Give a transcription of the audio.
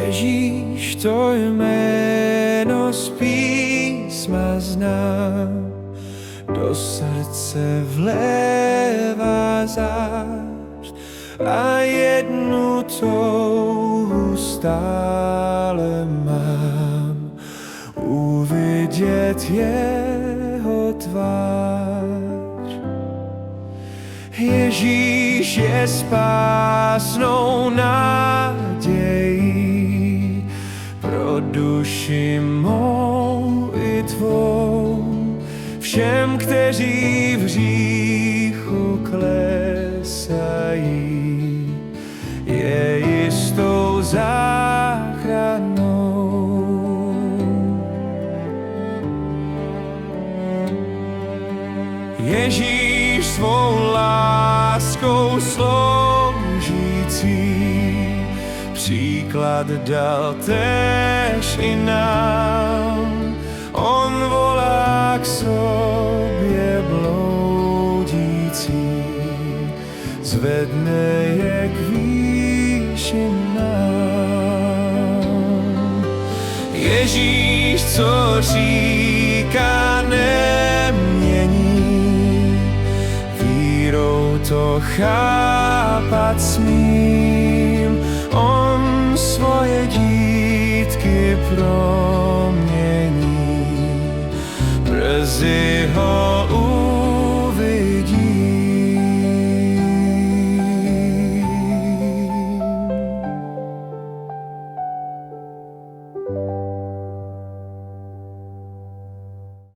Ježíš, to jméno z písma znám, do srdce vlévá zář a jednu touhu stále mám, uvidět jeho tvář. Ježíš je spásnou nadějí pro duši mou i tvou. Všem, kteří v hříchu klesají, je jistou záchranou. Ježíš svou láskou sloužící příklad dal též i nám. On volá k sobě bloudící, zvedne je k výšinám. Ježíš, co říká, nemění, vírou to chápat smím. On svoje dítky promění, brzy ho